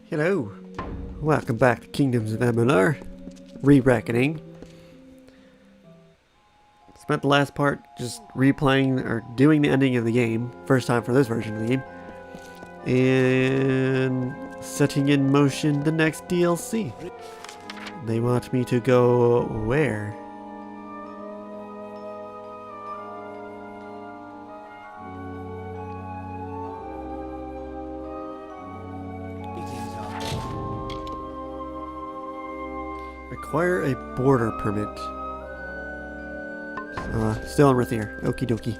Hello, welcome back to Kingdoms of Amalur, Re-Reckoning. Spent the last part just replaying or doing the ending of the game, first time for this version of the game, and setting in motion the next DLC. They want me to go where? Acquire a border permit. Still in Rithier. Okie dokie.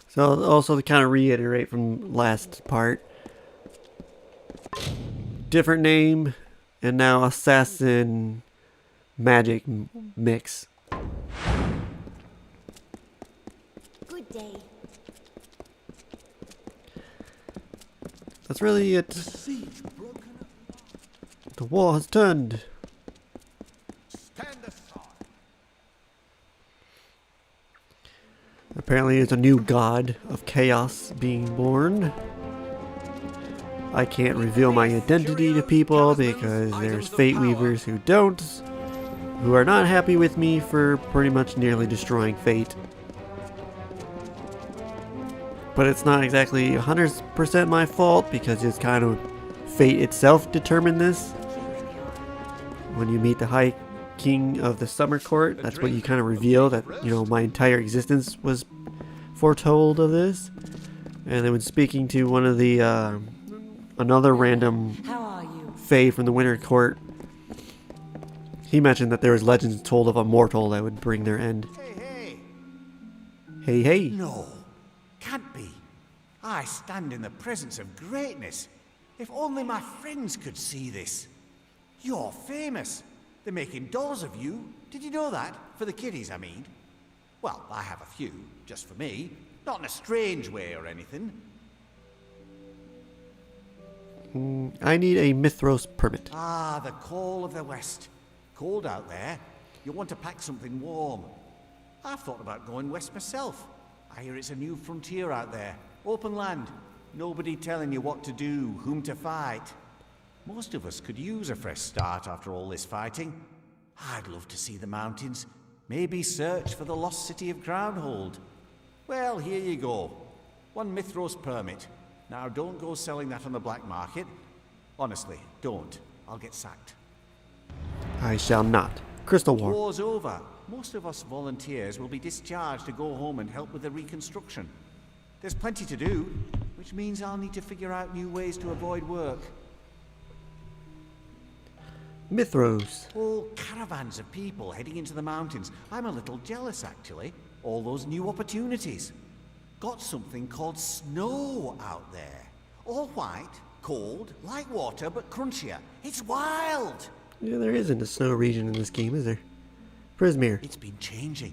So also to kind of reiterate from last part. Different name and now assassin magic mix. Good day. That's really it. The war has turned. Stand aside. Apparently there's a new god of chaos being born. I can't reveal my identity to people because there's Fate Weavers who don't, who are not happy with me for pretty much nearly destroying Fate. But it's not exactly 100% my fault because it's kind of Fate itself determined this. When you meet the High King of the Summer Court, that's what you kind of reveal, that, you know, my entire existence was foretold of this. And then when speaking to one of the, another random Fae from the Winter Court, he mentioned that there was legends told of a mortal that would bring their end. Hey. Hey, hey. No, can't be. I stand in the presence of greatness. If only my friends could see this. You're famous. They're making dolls of you. Did you know that? For the kiddies, I mean. Well, I have a few, just for me. Not in a strange way or anything. I need a Mithros permit. Ah, the call of the West. Cold out there. You want to pack something warm. I've thought about going west myself. I hear it's a new frontier out there. Open land. Nobody telling you what to do, whom to fight. Most of us could use a fresh start after all this fighting. I'd love to see the mountains. Maybe search for the lost city of Crownhold. Well, here you go. 1 Mithros permit. Now don't go selling that on the black market. Honestly, don't. I'll get sacked. I shall not. Crystal War. War's over. Most of us volunteers will be discharged to go home and help with the reconstruction. There's plenty to do, which means I'll need to figure out new ways to avoid work. Mithros. Whole caravans of people heading into the mountains. I'm a little jealous, actually. All those new opportunities. Got something called snow out there. All white, cold, like water, but crunchier. It's wild! Yeah, there isn't a snow region in this game, is there? Prismir. It's been changing.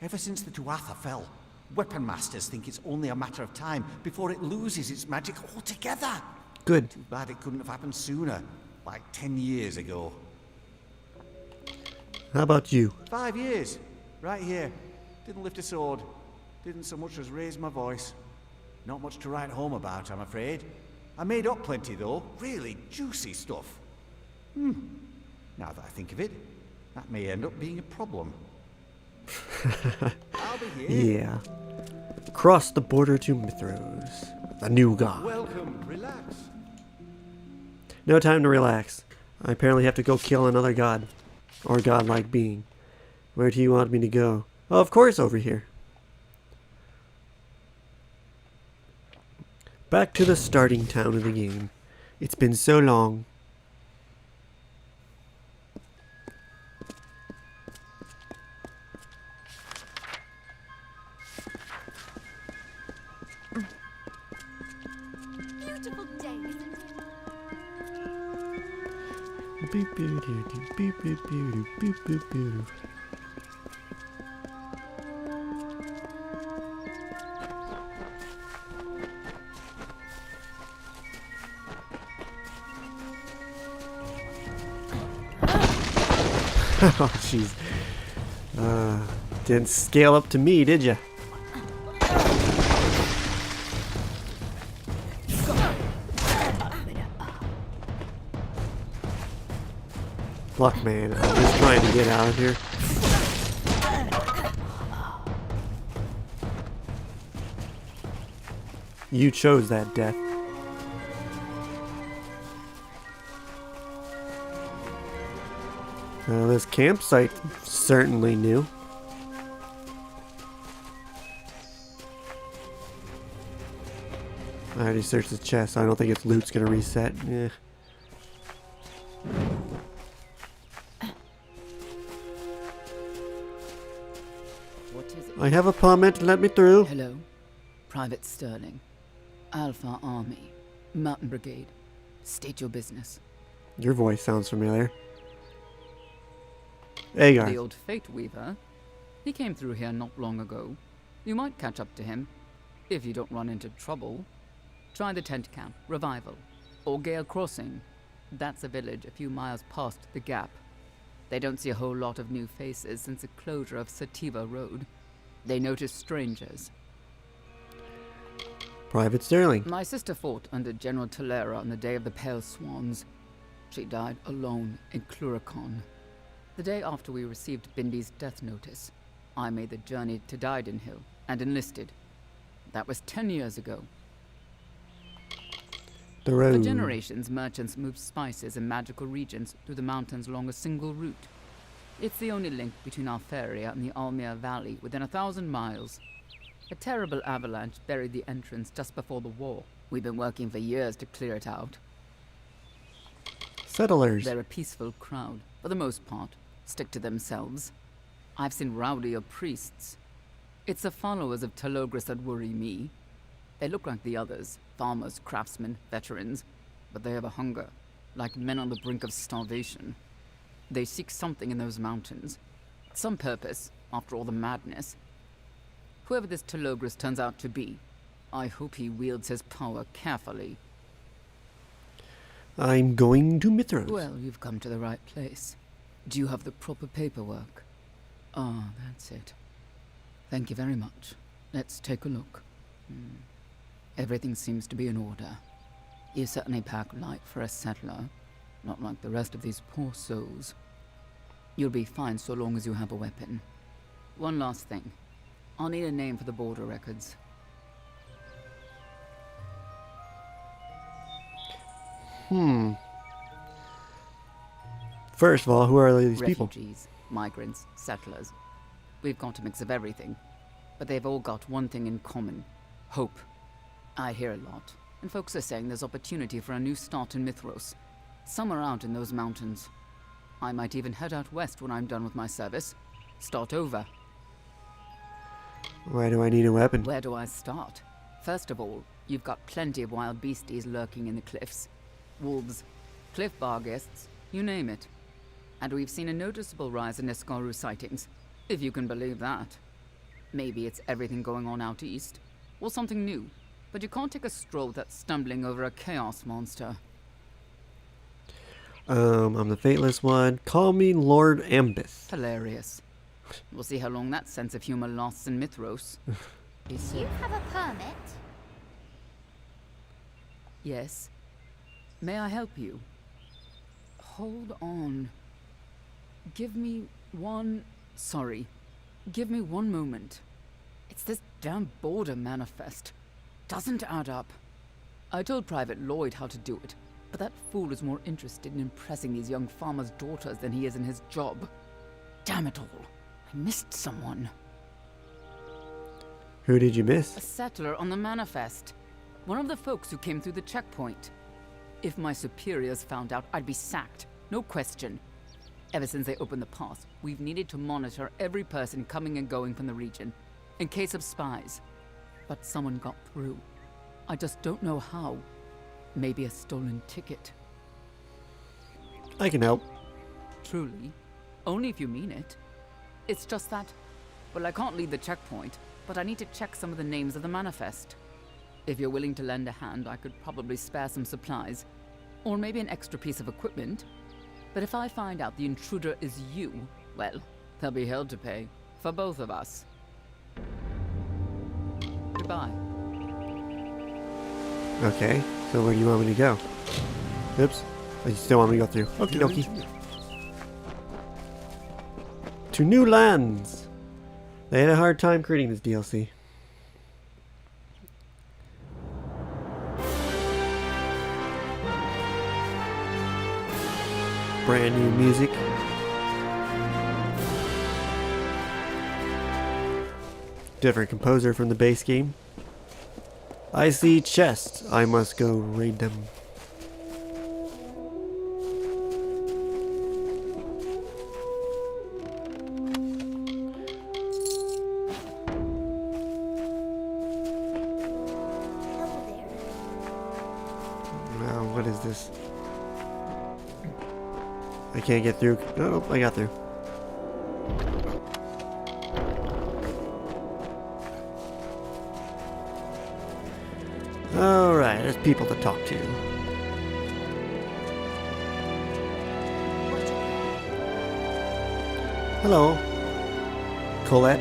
Ever since the Tuatha fell. Weapon masters think it's only a matter of time before it loses its magic altogether. Good. Too bad it couldn't have happened sooner. Like 10 years ago. How about you? 5 years. Right here. Didn't lift a sword. Didn't so much as raise my voice. Not much to write home about, I'm afraid. I made up plenty, though. Really juicy stuff. Now that I think of it, that may end up being a problem. I'll be here. Yeah. Cross the border to Mithros. The new god. Welcome. Relax. No time to relax. I apparently have to go kill another god. Or godlike being. Where do you want me to go? Oh, of course, over here. Back to the starting town of the game. It's been so long. Beautiful day, isn't it? Beep, beep, beep, beep, beep, beep, beep, beep, beep. Oh, jeez. Didn't scale up to me, did ya? Look, man, I'm just trying to get out of here. You chose that death. This campsite certainly new. I already searched the chest, so I don't think its loot's gonna reset. Yeah. What is it? I have a permit, let me through. Hello, Private Sterling. Alpha Army, Mountain Brigade. State your business. Your voice sounds familiar. Agar. The old Fate Weaver. He came through here not long ago. You might catch up to him, if you don't run into trouble. Try the tent camp, Revival, or Gale Crossing. That's a village a few miles past the Gap. They don't see a whole lot of new faces since the closure of Sativa Road. They notice strangers. Private Sterling. My sister fought under General Tolera on the day of the Pale Swans. She died alone in Cluricon. The day after we received Bindy's death notice, I made the journey to Didenhill and enlisted. That was 10 years ago. The For road. generations, merchants moved spices and magical regions through the mountains along a single route. It's the only link between Alferia and the Almir Valley within 1,000 miles. A terrible avalanche buried the entrance just before the war. We've been working for years to clear it out. Settlers. They're a peaceful crowd, for the most part, stick to themselves. I've seen rowdier priests. It's the followers of Telogris that worry me. They look like the others, farmers, craftsmen, veterans, but they have a hunger, like men on the brink of starvation. They seek something in those mountains, some purpose, after all the madness. Whoever this Telogris turns out to be, I hope he wields his power carefully. I'm going to Mithros. Well, you've come to the right place. Do you have the proper paperwork? Ah, that's it. Thank you very much. Let's take a look. Everything seems to be in order. You certainly pack light for a settler, not like the rest of these poor souls. You'll be fine so long as you have a weapon. One last thing. I'll need a name for the border records. First of all, who are these people? Refugees, migrants, settlers. We've got a mix of everything. But they've all got one thing in common. Hope. I hear a lot, and folks are saying there's opportunity for a new start in Mithros. Somewhere out in those mountains. I might even head out west when I'm done with my service. Start over. Why do I need a weapon? Where do I start? First of all, you've got plenty of wild beasties lurking in the cliffs. Wolves, cliff barghests, you name it. And we've seen a noticeable rise in Escaru sightings, if you can believe that. Maybe it's everything going on out east, or something new, but you can't take a stroll without stumbling over a chaos monster. I'm the Fateless One. Call me Lord Ambus. Hilarious. We'll see how long that sense of humor lasts in Mithros. Be Do safe. you have a permit? Yes. May I help you? Hold on. Give me one moment. It's this damn border manifest. Doesn't add up. I told Private Lloyd how to do it, but that fool is more interested in impressing these young farmers' daughters than he is in his job. Damn it all. I missed someone. Who did you miss? A settler on the manifest. One of the folks who came through the checkpoint. If my superiors found out, I'd be sacked. No question. Ever since they opened the pass, we've needed to monitor every person coming and going from the region, in case of spies. But someone got through. I just don't know how. Maybe a stolen ticket. I can help. Truly. Only if you mean it. It's just that, well, I can't leave the checkpoint, but I need to check some of the names of the manifest. If you're willing to lend a hand, I could probably spare some supplies. Or maybe an extra piece of equipment. But if I find out the intruder is you, well, there'll be hell to pay. For both of us. Goodbye. Okay, so where do you want me to go? Oops. Oh, you still want me to go through. Okie dokie. To new lands. They had a hard time creating this DLC. Brand new music. Different composer from the base game. I see chests. I must go raid them. Hello there. Now, what is this? I can't get through. Oh, I got through. Alright, there's people to talk to. Hello. Colette.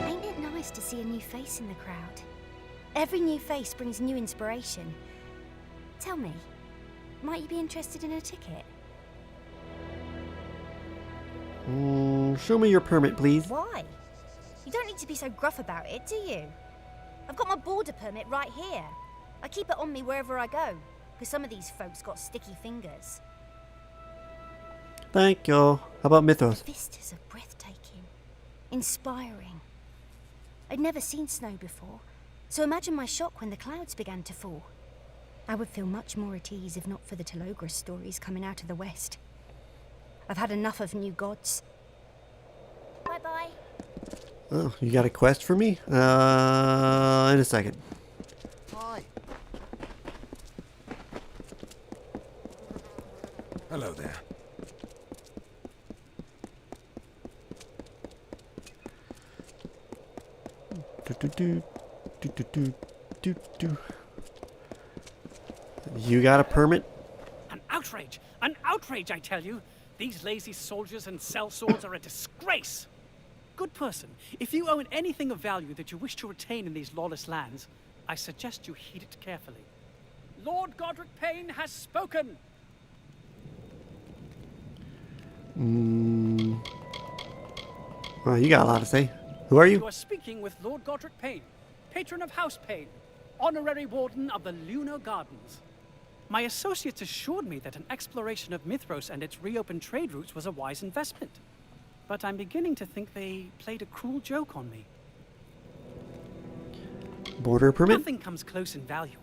Ain't it nice to see a new face in the crowd? Every new face brings new inspiration. Tell me, might you be interested in a ticket? Show me your permit, please. Why? You don't need to be so gruff about it, do you? I've got my border permit right here. I keep it on me wherever I go, because some of these folks got sticky fingers. Thank you. How about Mithros? Vistas are breathtaking, inspiring. I'd never seen snow before, so imagine my shock when the clouds began to fall. I would feel much more at ease if not for the Talogris stories coming out of the west. I've had enough of new gods. Bye-bye. Oh, you got a quest for me? In a second. Hi. Hello there. Do. You got a permit? An outrage! An outrage, I tell you! These lazy soldiers and sellswords are a disgrace! Good person, if you own anything of value that you wish to retain in these lawless lands, I suggest you heed it carefully. Lord Godric Payne has spoken! Well, you got a lot to say. Who are You you? are speaking with Lord Godric Payne, patron of House Payne, honorary warden of the Lunar Gardens. My associates assured me that an exploration of Mithros and its reopened trade routes was a wise investment. But I'm beginning to think they played a cruel joke on me. Border permit? Nothing comes close in value.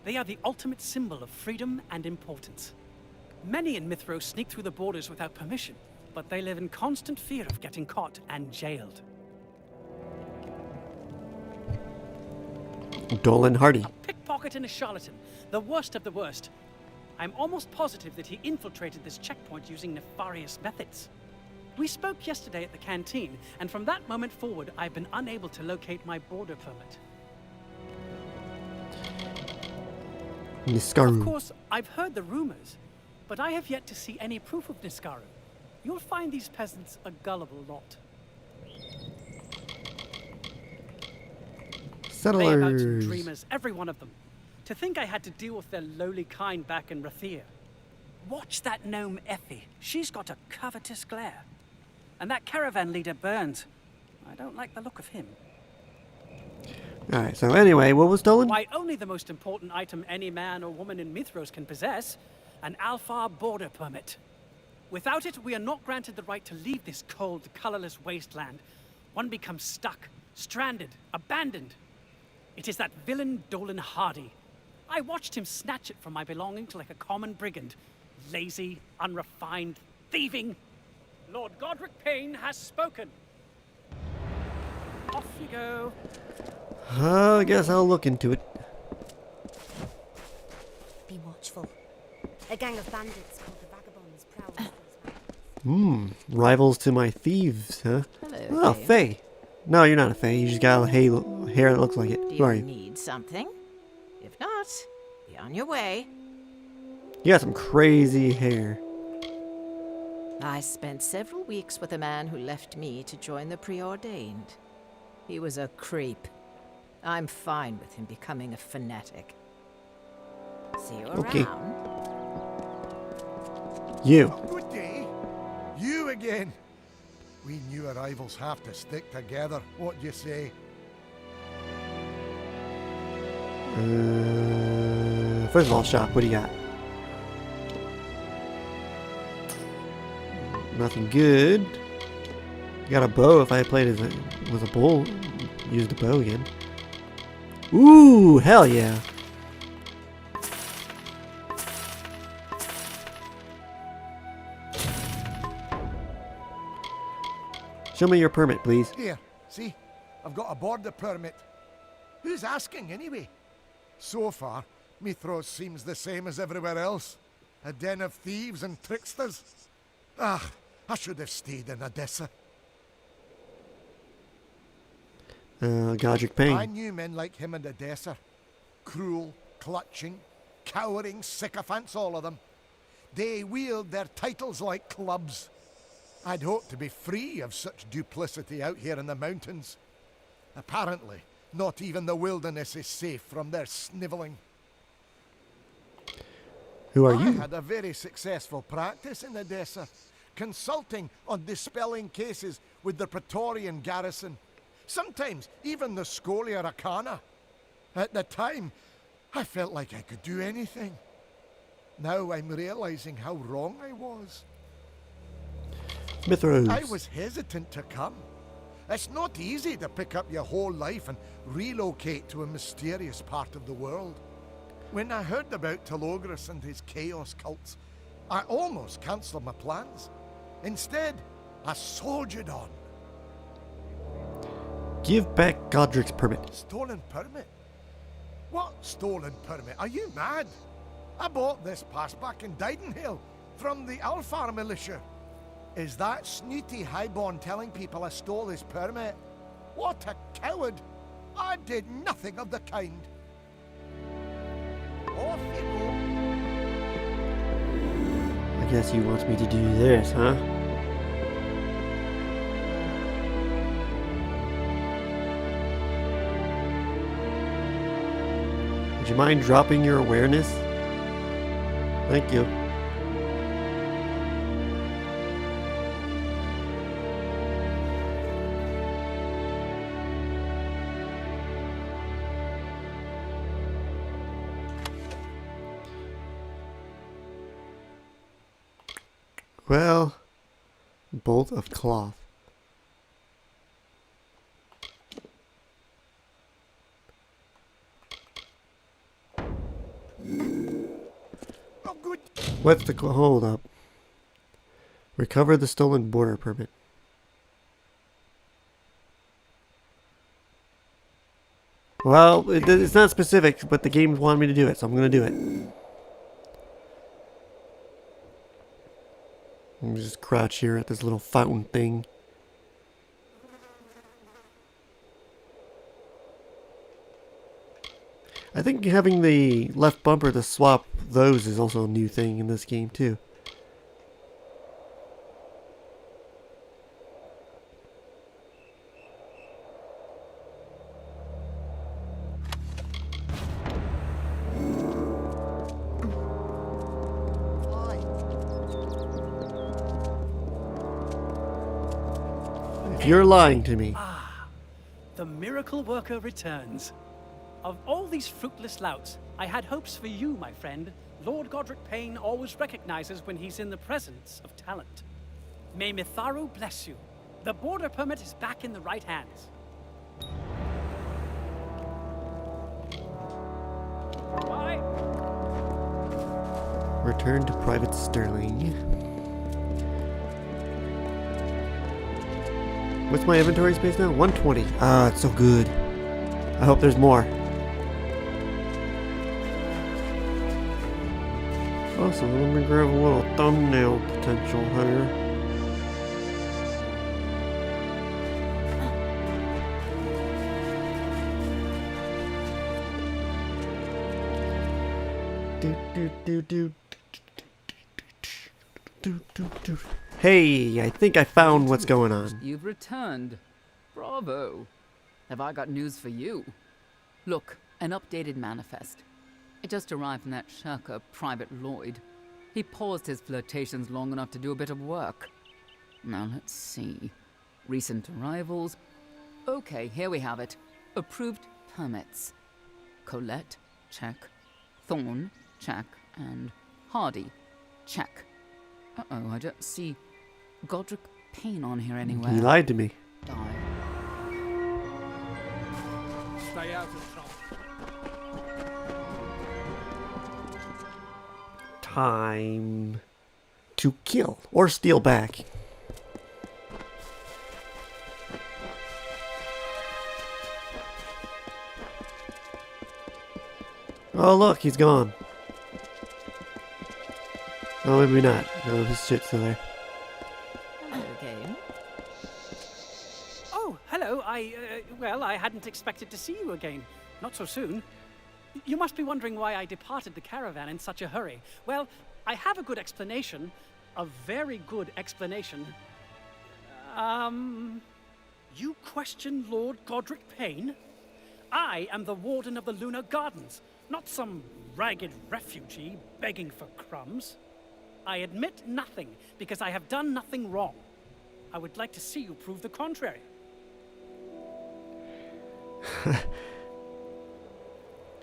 They are the ultimate symbol of freedom and importance. Many in Mithros sneak through the borders without permission, but they live in constant fear of getting caught and jailed. Dolan Hardy. Pickpocket and a charlatan, the worst of the worst. I'm almost positive that he infiltrated this checkpoint using nefarious methods. We spoke yesterday at the canteen, and from that moment forward, I've been unable to locate my border permit. Niskaru. Of course, I've heard the rumors, but I have yet to see any proof of Niskaru. You'll find these peasants a gullible lot. Layabouts and Settlers. dreamers, every one of them. To think I had to deal with their lowly kind back in Rathir. Watch that gnome Effie. She's got a covetous glare. And that caravan leader Burns. I don't like the look of him. Alright, so anyway, what was stolen? Why, only the most important item any man or woman in Mithros can possess, an Alfar border permit. Without it, we are not granted the right to leave this cold, colorless wasteland. One becomes stuck, stranded, abandoned. It is that villain Dolan Hardy. I watched him snatch it from my belongings like a common brigand. Lazy, unrefined, thieving. Lord Godric Payne has spoken. Off you go. I guess I'll look into it. Be watchful. A gang of bandits called the Vagabonds prowl these mountains. Rivals to my thieves, huh? Hello, Oh, Faye. Faye. No, you're not a Faye. You just got a hair that looks like it. Do Who are you you? need something? If not, be on your way. You got some crazy hair. I spent several weeks with a man who left me to join the preordained. He was a creep. I'm fine with him becoming a fanatic. See you Okay. around. You. Good day. You again. We new arrivals have to stick together. What do you say? First of all, shop. What do you got? Nothing good. You got a bow. If I had played as a bull, use the bow again. Ooh, hell yeah! Show me your permit, please. Here, see? I've got a border permit. Who's asking, anyway? So far, Mithros seems the same as everywhere else. A den of thieves and tricksters. Ah, I should have stayed in Odessa. Godric Payne. I knew men like him in Odessa. Cruel, clutching, cowering sycophants, all of them. They wield their titles like clubs. I'd hoped to be free of such duplicity out here in the mountains. Apparently, not even the wilderness is safe from their snivelling. Who are I you? had a very successful practice in Odessa, consulting on dispelling cases with the Praetorian garrison, sometimes even the Scholia Arcana. At the time, I felt like I could do anything. Now I'm realizing how wrong I was. Mithros. I was hesitant to come. It's not easy to pick up your whole life and relocate to a mysterious part of the world. When I heard about Telogris and his chaos cults, I almost cancelled my plans. Instead, I soldiered on. Give back Godric's permit. Stolen permit? What stolen permit? Are you mad? I bought this pass back in Didenhill from the Alfar militia. Is that snooty highborn telling people I stole his permit? What a coward! I did nothing of the kind. Off you go. I guess he wants me to do this, huh? Would you mind dropping your awareness? Thank you. Well, bolt of cloth. Oh, good. What's the hold up? Recover the stolen border permit. Well, it's not specific, but the game wanted me to do it, so I'm going to do it. I'm just crouch here at this little fountain thing. I think having the left bumper to swap those is also a new thing in this game too. If you're lying to me. The miracle worker returns. Of all these fruitless louts, I had hopes for you, my friend. Lord Godric Payne always recognizes when he's in the presence of talent. May Mitharu bless you. The border permit is back in the right hands. Bye. Return to Private Sterling. What's my inventory space now? 120. Ah, it's so good. I hope there's more. Also, let me grab a little thumbnail potential here. Hey, I think I found what's going on. You've returned. Bravo. Have I got news for you? Look, an updated manifest. It just arrived from that shirker, Private Lloyd. He paused his flirtations long enough to do a bit of work. Now let's see. Recent arrivals. Okay, here we have it. Approved permits. Colette, check. Thorn, check. And Hardy, check. Uh-oh, I don't see Godric Payne on here anywhere. He lied to me. Die. Stay out of trouble. Time to kill or steal back. Oh look, he's gone. Oh, maybe not. No, his shit's still there. Hello again. Oh, hello. Well, I hadn't expected to see you again. Not so soon. You must be wondering why I departed the caravan in such a hurry. Well, I have a good explanation. A very good explanation. You question Lord Godric Payne? I am the Warden of the Lunar Gardens, not some ragged refugee begging for crumbs. I admit nothing, because I have done nothing wrong. I would like to see you prove the contrary.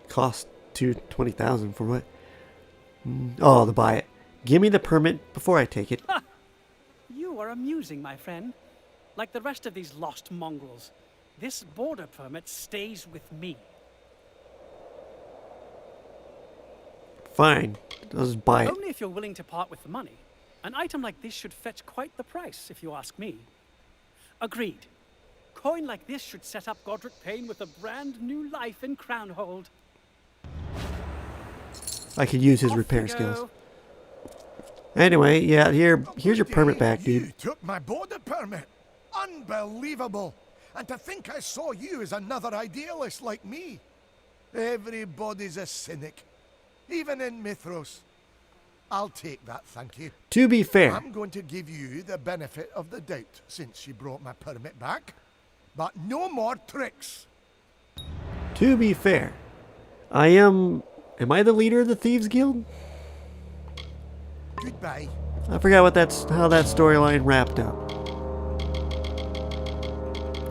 Cost $20,000 for what? Oh, to buy it. Give me the permit before I take it. You are amusing, my friend. Like the rest of these lost mongrels, this border permit stays with me. Fine. I'll just buy it. Only if you're willing to part with the money. An item like this should fetch quite the price, if you ask me. Agreed. Coin like this should set up Godric Payne with a brand new life in Crownhold. I could use his Off repair we go. skills. Anyway, yeah, here's your permit back, You dude. took my border permit. Unbelievable. And to think I saw you as another idealist like me. Everybody's a cynic. Even in Mithros. I'll take that, thank you. To be fair, I'm going to give you the benefit of the doubt since you brought my permit back. But no more tricks. to be fair, am I the leader of the Thieves Guild? Goodbye. I forgot how that storyline wrapped up.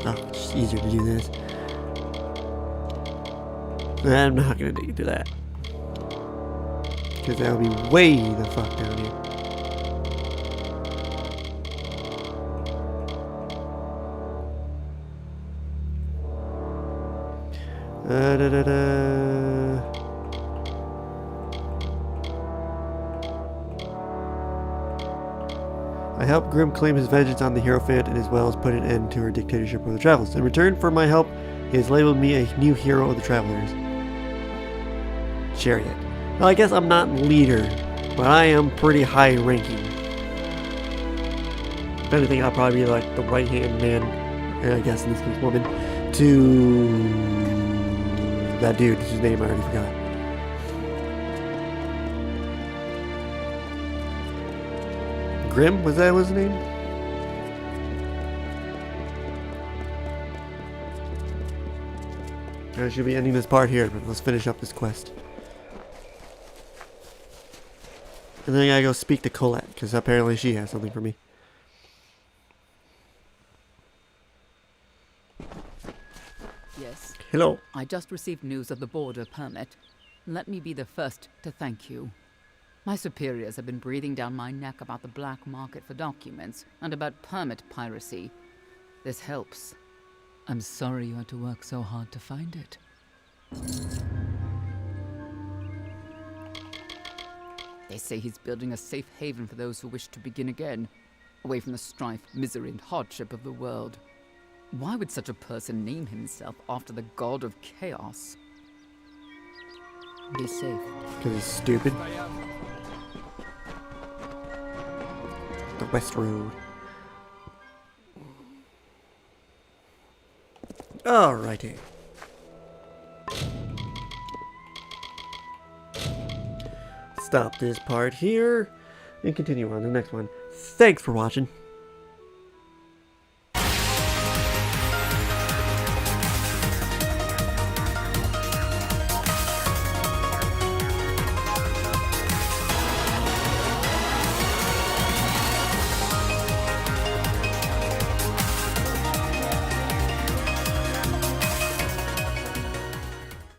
Oh, it's just easier to do this. I'm not gonna do that. Because that'll be way the fuck down here. I helped Grim claim his vengeance on the Hierophant and as well as put an end to her dictatorship over the Travelers. In return for my help, he has labeled me a new hero of the Travelers. Chariot. Well, I guess I'm not leader, but I am pretty high ranking. If anything, I'll probably be like the right-hand man, and I guess in this case woman, to that dude whose name I already forgot. Grim, was that his name? I should be ending this part here, but let's finish up this quest. And then I gotta go speak to Colette, because apparently she has something for me. Yes. Hello. I just received news of the border permit. Let me be the first to thank you. My superiors have been breathing down my neck about the black market for documents and about permit piracy. This helps. I'm sorry you had to work so hard to find it. They say he's building a safe haven for those who wish to begin again, away from the strife, misery, and hardship of the world. Why would such a person name himself after the god of chaos? Be safe. Because he's stupid. The West Road. Alrighty. Stop this part here and continue on to the next one. Thanks for watching.